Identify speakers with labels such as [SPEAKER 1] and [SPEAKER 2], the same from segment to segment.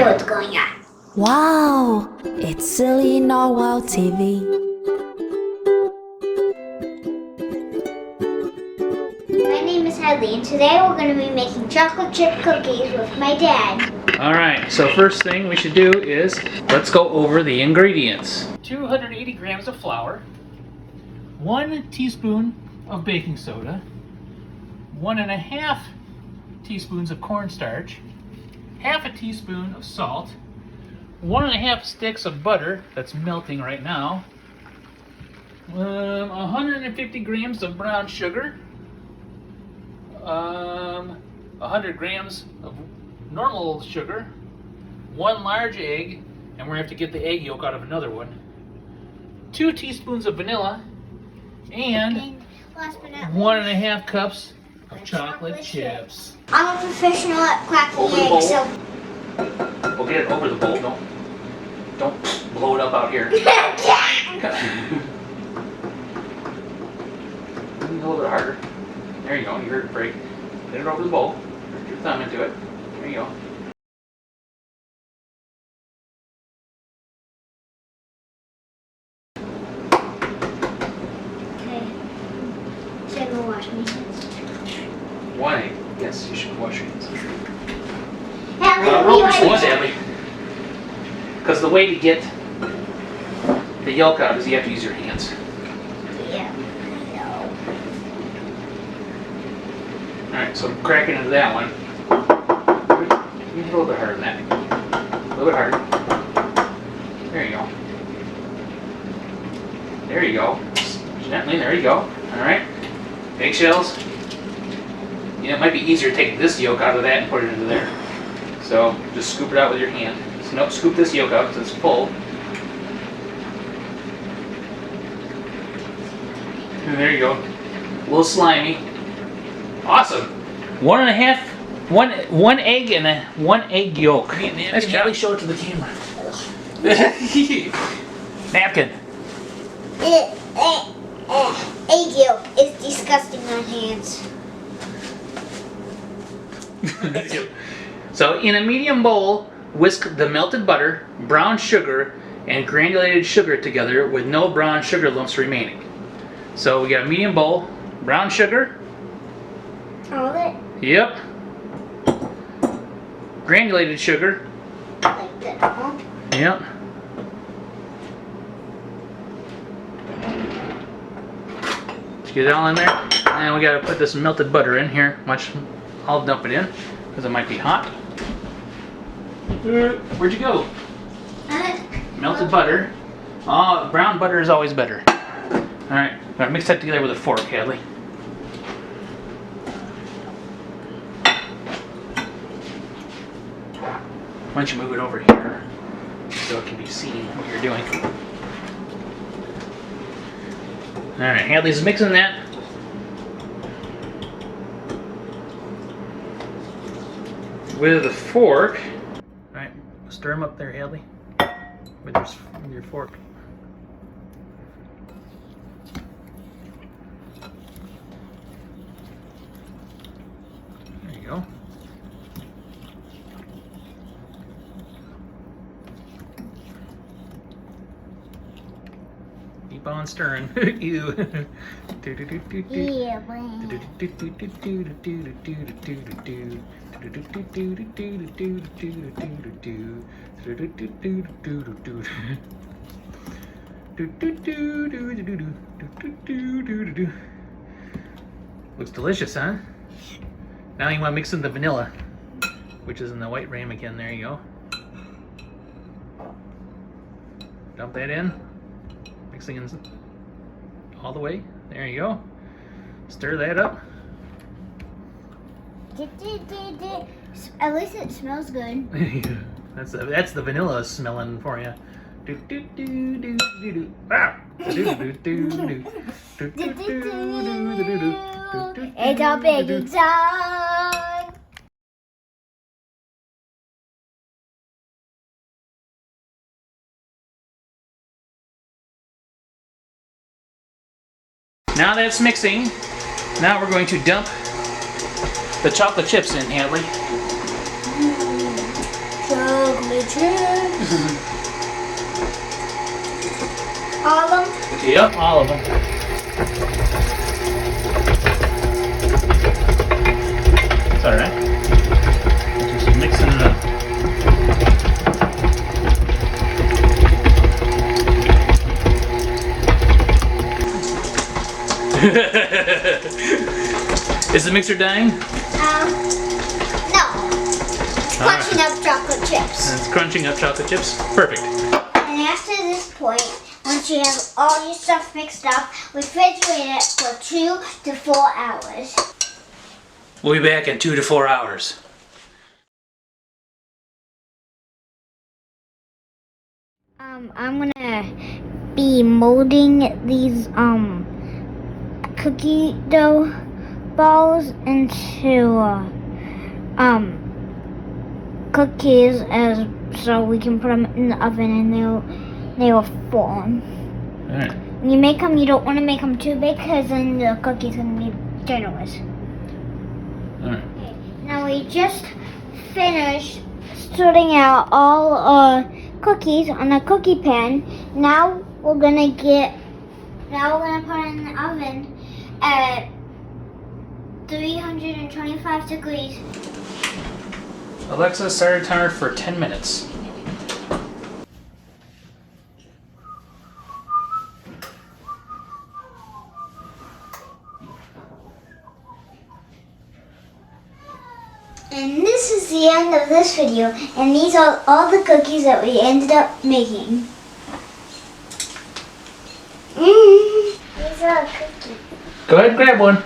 [SPEAKER 1] know what's going on.
[SPEAKER 2] Wow, it's Silly Narwhal TV.
[SPEAKER 1] My name is Hadley, and today we're going to be making chocolate chip cookies with my dad.
[SPEAKER 3] Alright, so first thing we should do is, let's go over the ingredients. 280 grams of flour, 1 teaspoon of baking soda, 1.5 teaspoons of cornstarch, half a teaspoon of salt, 1.5 sticks of butter that's melting right now, 150 grams of brown sugar, 100 grams of normal sugar, 1 large egg, and we're going to have to get the egg yolk out of another one, 2 teaspoons of vanilla, and
[SPEAKER 1] last but not
[SPEAKER 3] 1.5 cups of chocolate chips.
[SPEAKER 1] I'm a professional at cracking
[SPEAKER 3] Over the
[SPEAKER 1] eggs,
[SPEAKER 3] bowl.
[SPEAKER 1] so...
[SPEAKER 3] We'll get it over the bowl. Don't blow it up out here. A little bit harder. There you go. You heard it break. Get it over the bowl. Put your thumb into it. There you go.
[SPEAKER 1] Okay. Should I go wash my hands?
[SPEAKER 3] One egg. Yes, you should wash your hands.
[SPEAKER 1] Hadley,
[SPEAKER 3] Sadly. Because the way to get the yolk out is you have to use your hands.
[SPEAKER 1] Yeah, I know.
[SPEAKER 3] Alright, so I'm cracking into that one. A little bit harder than that. A little bit harder. There you go. There you go. Gently, there you go. Alright. Eggshells. You know, it might be easier to take this yolk out of that and put it into there. So just scoop it out with your hand. So nope, scoop this yolk out because it's full. And there you go. A little slimy. Awesome. One egg and a 1 egg yolk. Let's Charlie show it to the camera. Napkin.
[SPEAKER 1] Egg yolk is disgusting on hands.
[SPEAKER 3] So in a medium bowl, whisk the melted butter, brown sugar, and granulated sugar together with no brown sugar lumps remaining. So we got a medium bowl, brown sugar.
[SPEAKER 1] All of it?
[SPEAKER 3] Yep. Granulated sugar.
[SPEAKER 1] Like that, huh?
[SPEAKER 3] Yep. Let's get it all in there. And we got to put this melted butter in here. I'll dump it in because it might be hot. Where'd you go? Melted butter. Oh, brown butter is always better. Alright, gotta mix that together with a fork, Hadley. Why don't you move it over here so it can be seen what you're doing. Alright, Hadley's mixing that. With a fork. Alright, stir them up there, Hadley. With your fork. There you go. Keep on stirring. Ew.
[SPEAKER 1] Yeah, man.
[SPEAKER 3] Looks delicious, huh? Now you want to mix in the vanilla, which is in the white ramekin. There you go. Dump that in. Mixing in all the way. There you go. Stir that up.
[SPEAKER 1] At least it smells good.
[SPEAKER 3] That's the vanilla smelling for you. Ah!
[SPEAKER 1] It's a baking time.
[SPEAKER 3] Now that it's mixing, now we're going to dump the chocolate chips in, Hadley.
[SPEAKER 1] Chocolate
[SPEAKER 2] chocolate chips.
[SPEAKER 1] All of them?
[SPEAKER 3] Yep, all of them. It's alright. Just mixing it up. Is the mixer dying?
[SPEAKER 1] No. It's crunching up chocolate chips.
[SPEAKER 3] It's crunching up chocolate chips. Perfect.
[SPEAKER 1] And after this point, once you have all your stuff mixed up, refrigerate it for 2 to 4 hours.
[SPEAKER 3] We'll be back in 2 to 4 hours.
[SPEAKER 1] I'm gonna be molding these cookie dough balls into cookies, as so we can put them in the oven and they will form.
[SPEAKER 3] All right.
[SPEAKER 1] When you make them, you don't want to make them too big because then the cookie's gonna be generous.
[SPEAKER 3] All right.
[SPEAKER 1] Okay, now we just finished sorting out all cookies on a cookie pan. Now we're gonna put it in the oven at 325 degrees.
[SPEAKER 3] Alexa, start a timer for 10 minutes.
[SPEAKER 1] And this is the end of this video, and these are all the cookies that we ended up making. These are cookies.
[SPEAKER 3] Go ahead and grab one.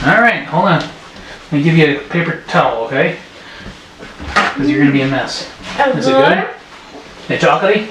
[SPEAKER 3] All right, hold on. Let me give you a paper towel, okay? Because you're going to be a mess. Is it good? Is it chocolatey?